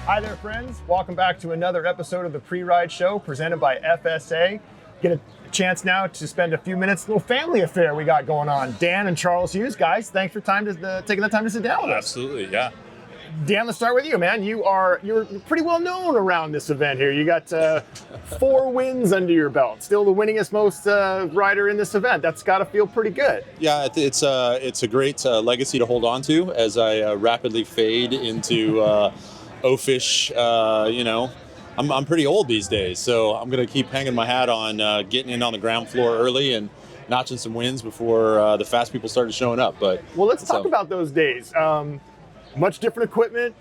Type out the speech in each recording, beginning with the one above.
Hi there, friends. Welcome back to another episode of the Pre-Ride Show presented by FSA. Get a chance now to spend a few minutes, a little family affair we got going on. Dan and Charles Hughes, guys, thanks for taking the time to sit down with us. Absolutely, yeah. Dan, let's start with you, man. You're pretty well known around this event here. You got 4 wins under your belt. Still the winningest most rider in this event. That's got to feel pretty good. Yeah, it's a great legacy to hold on to as I rapidly fade into oafish. I'm pretty old these days, so I'm going to keep hanging my hat on getting in on the ground floor early and notching some wins before the fast people started showing up. But well, let's talk about those days. Much different equipment,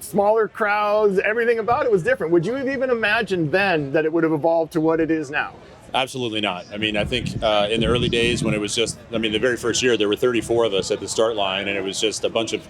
smaller crowds, everything about it was different. Would you have even imagined then that it would have evolved to what it is now? Absolutely not. I mean, I think in the early days when it was just, the very first year, there were 34 of us at the start line, and it was just a bunch of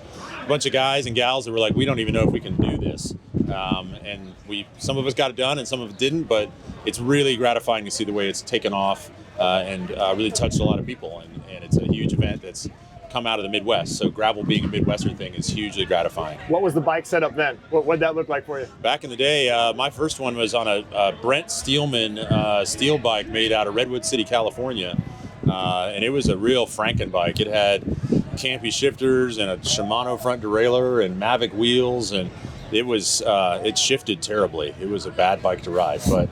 guys and gals that were like, we don't even know if we can do this. And some of us got it done and some of it didn't, but it's really gratifying to see the way it's taken off and really touched a lot of people. And it's a huge event that's come out of the Midwest. So gravel being a Midwestern thing is hugely gratifying. What was the bike setup then? What did that look like for you? Back in the day, my first one was on a Brent Steelman steel bike made out of Redwood City, California. And it was a real Franken bike. It had campy shifters and a Shimano front derailleur and Mavic wheels, and it shifted terribly. It was a bad bike to ride, but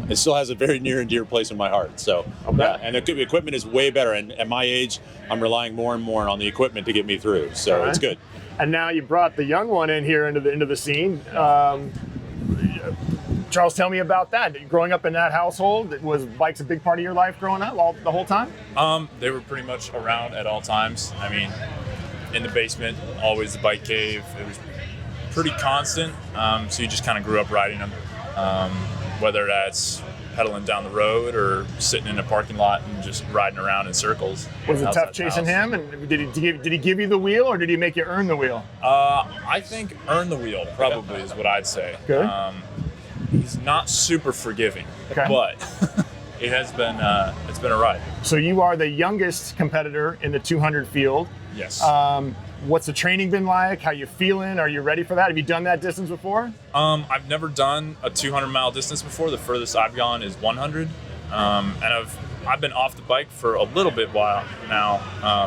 it still has a very near and dear place in my heart. So, yeah, and the equipment is way better. And at my age, I'm relying more and more on the equipment to get me through. So It's good. And now you brought the young one in here into the scene. Charles, tell me about that. Growing up in that household, was bikes a big part of your life growing up the whole time? They were pretty much around at all times. I mean, in the basement, always the bike cave. It was pretty constant, so you just kind of grew up riding them, whether that's pedaling down the road or sitting in a parking lot and just riding around in circles. Was it tough chasing him? And did he give you the wheel, or did he make you earn the wheel? I think earn the wheel probably is what I'd say. Good. He's not super forgiving, but it's been a ride. So you are the youngest competitor in the 200 field. Yes. What's the training been like? How you feeling? Are you ready for that? Have you done that distance before? I've never done a 200-mile distance before. The furthest I've gone is 100, and I've been off the bike for a little bit while now,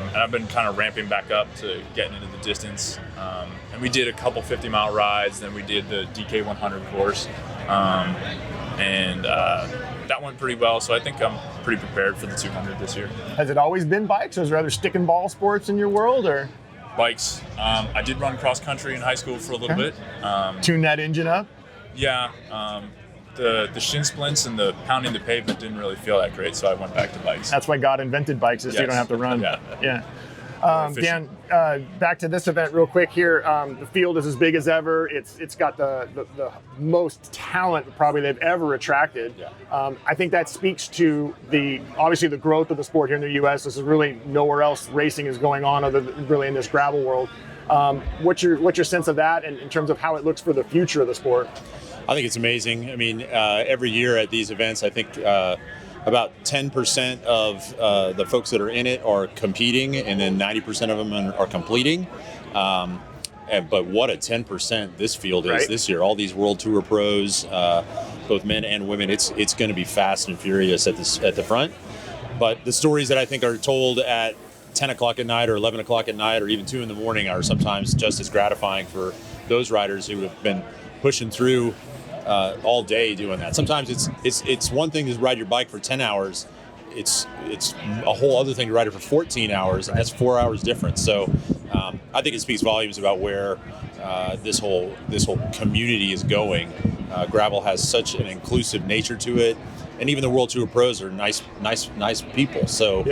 and I've been kind of ramping back up to getting into the distance. And we did a couple 50-mile rides, then we did the DK 100 course, and that went pretty well. So I think I'm pretty prepared for the 200 this year. Has it always been bikes, or is there other stick and ball sports in your world, or? Bikes. I did run cross country in high school for a little bit. Tune that engine up? Yeah. The shin splints and the pounding the pavement didn't really feel that great, so I went back to bikes. That's why God invented bikes, so you don't have to run. Yeah. Dan, back to this event real quick here. The field is as big as ever. It's got the most talent probably they've ever attracted. Yeah. I think that speaks to obviously the growth of the sport here in the U.S. This is really nowhere else racing is going on other than really in this gravel world. What's your sense of that, and in terms of how it looks for the future of the sport? I think it's amazing. I mean, every year at these events, I think about 10% of the folks that are in it are competing, and then 90% of them are completing. But what a 10% this field is this year. All these World Tour pros, both men and women, it's going to be fast and furious at the front. But the stories that I think are told at 10 o'clock at night or 11 o'clock at night or even 2 in the morning are sometimes just as gratifying for those riders who have been pushing through all day doing that. Sometimes it's one thing to ride your bike for 10 hours. It's a whole other thing to ride it for 14 hours, and that's 4 hours difference. So I think it speaks volumes about where this whole community is going. Gravel has such an inclusive nature to it, and even the World Tour pros are nice people. So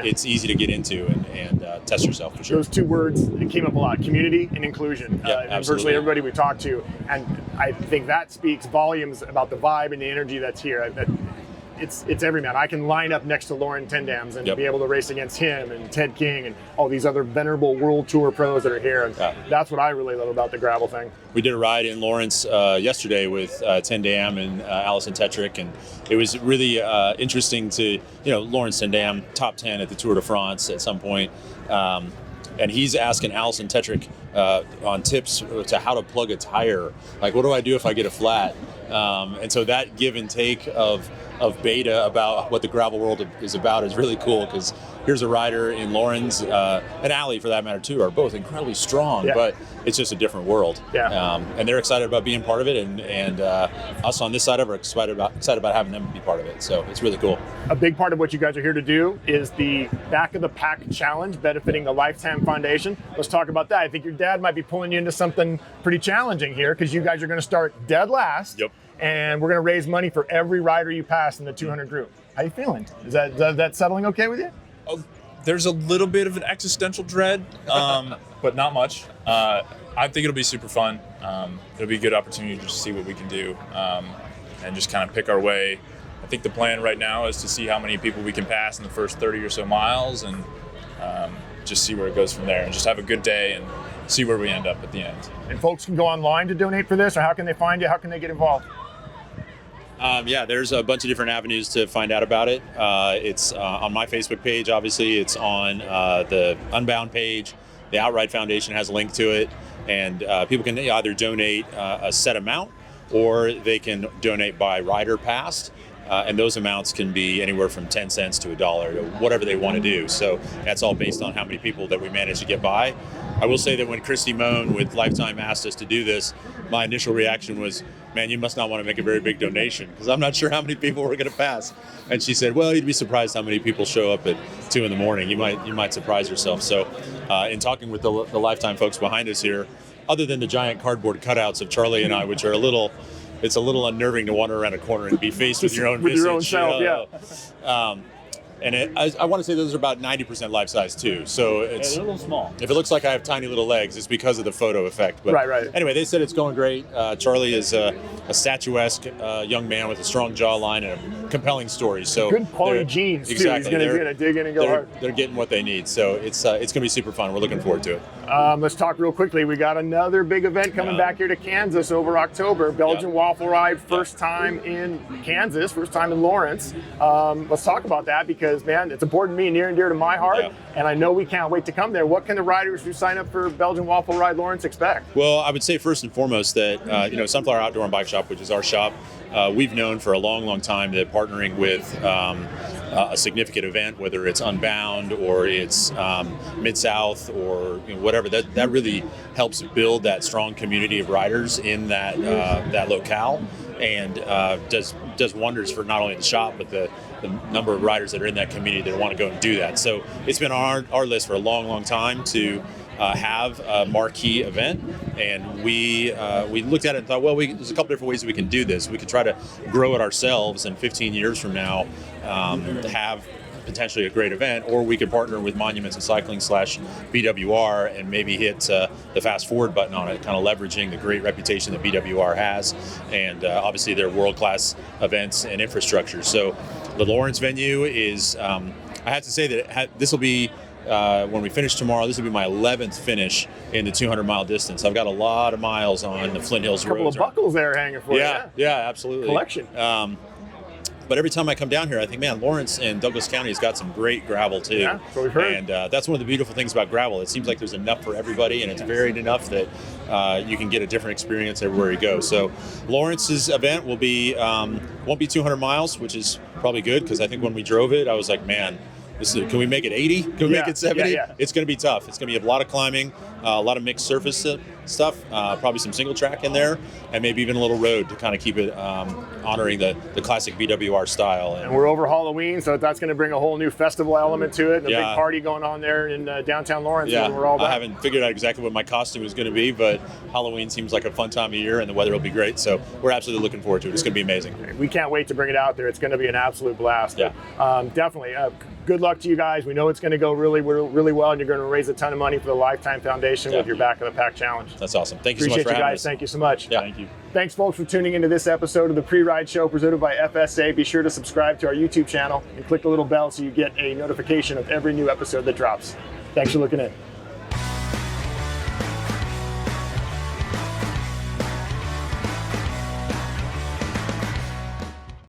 it's easy to get into and test yourself for sure. Those 2 words came up a lot: community and inclusion. Absolutely. Virtually everybody we talked to, and I think that speaks volumes about the vibe and the energy that's here. It's every man. I can line up next to Lauren Tendams and be able to race against him and Ted King and all these other venerable World Tour pros that are here. And that's what I really love about the gravel thing. We did a ride in Lawrence yesterday with Tendam and Allison Tetrick, and it was really interesting to, Lawrence Tendam, top 10 at the Tour de France at some point. And he's asking Allison Tetrick on tips to how to plug a tire. Like, what do I do if I get a flat? And so that give and take of beta about what the gravel world is about is really cool, because here's a rider in Lauren's, and Allie for that matter too, are both incredibly strong, but it's just a different world. And they're excited about being part of it, and us on this side of it are excited about having them be part of it. So it's really cool. A big part of what you guys are here to do is the Back of the Pack Challenge, benefiting the Lifetime Foundation. Let's talk about that. I think your dad might be pulling you into something pretty challenging here, because you guys are going to start dead last. And we're going to raise money for every rider you pass in the 200 group. How you feeling? Is that settling okay with you? Oh, there's a little bit of an existential dread, but not much. I think it'll be super fun. It'll be a good opportunity to just see what we can do, and just kind of pick our way. I think the plan right now is to see how many people we can pass in the first 30 or so miles, and just see where it goes from there, and just have a good day and see where we end up at the end. And folks can go online to donate for this, or how can they find you? How can they get involved? There's a bunch of different avenues to find out about it. It's on my Facebook page, obviously. It's on the Unbound page. The Outright Foundation has a link to it. And people can either donate a set amount, or they can donate by rider passed. And those amounts can be anywhere from 10 cents to $1, or whatever they want to do. So that's all based on how many people that we manage to get by. I will say that when Christy Moan with Lifetime asked us to do this, my initial reaction was, man, you must not want to make a very big donation, because I'm not sure how many people we're going to pass. And she said, well, you'd be surprised how many people show up at 2 a.m. You might surprise yourself. So in talking with the Lifetime folks behind us here, other than the giant cardboard cutouts of Charlie and I, which are it's a little unnerving to wander around a corner and be faced with your own visage. Your own self, And I want to say those are about 90% life size too. So it's a little small. If it looks like I have tiny little legs, it's because of the photo effect. But right. Anyway, they said it's going great. Charlie is a statuesque young man with a strong jawline and a compelling story. So good quality genes too. Exactly. He's going to dig in and go hard. They're getting what they need. So it's going to be super fun. We're looking forward to it. Let's talk real quickly. We got another big event coming back here to Kansas over October. Belgian Waffle Ride, first time in Kansas, first time in Lawrence. Let's talk about that, because, man, it's important to me, near and dear to my heart, and I know we can't wait to come there. What can the riders who sign up for Belgian Waffle Ride Lawrence expect? Well, I would say first and foremost that Sunflower Outdoor and Bike Shop, which is our shop, we've known for a long, long time that partnering with a significant event, whether it's Unbound or it's Mid-South or whatever, that really helps build that strong community of riders in that locale, and does wonders for not only the shop but the number of riders that are in that community that want to go and do that. So it's been on our list for a long, long time to have a marquee event, and we looked at it and thought, well, there's a couple different ways that we can do this. We could try to grow it ourselves, and 15 years from now have potentially a great event, or we could partner with Monuments and Cycling / BWR and maybe hit the fast forward button on it, kind of leveraging the great reputation that BWR has, and obviously their world-class events and infrastructure. So the Lawrence venue is, I have to say that this will be, when we finish tomorrow, this will be my 11th finish in the 200-mile distance. I've got a lot of miles on the Flint Hills roads. A couple of buckles there hanging for you. Yeah, absolutely. Collection. But every time I come down here, I think, man, Lawrence and Douglas County has got some great gravel too. Yeah, that's what we've heard. And that's one of the beautiful things about gravel. It seems like there's enough for everybody, and it's varied enough that you can get a different experience everywhere you go. So Lawrence's event will be won't be 200 miles, which is probably good, because I think when we drove it, I was like, man, can we make it 80? Can we make it 70? Yeah. It's going to be tough. It's going to be a lot of climbing, a lot of mixed surface stuff, probably some single track in there, and maybe even a little road to kind of keep it honoring the classic BWR style. And we're over Halloween, so that's going to bring a whole new festival element to it, and a big party going on there in downtown Lawrence. Yeah, we're all back. I haven't figured out exactly what my costume is going to be, but Halloween seems like a fun time of year, and the weather will be great, so we're absolutely looking forward to it. It's going to be amazing. We can't wait to bring it out there. It's going to be an absolute blast. Yeah. Definitely. Good luck to you guys. We know it's going to go really, really well, and you're going to raise a ton of money for the Lifetime Foundation with your Back of the Pack Challenge. That's awesome. Thank you so much Appreciate for you having guys. us. Thank you so much. Yeah. Thank you. Thanks, folks, for tuning into this episode of the Pre-Ride Show presented by FSA. Be sure to subscribe to our YouTube channel and click the little bell so you get a notification of every new episode that drops. Thanks for looking in.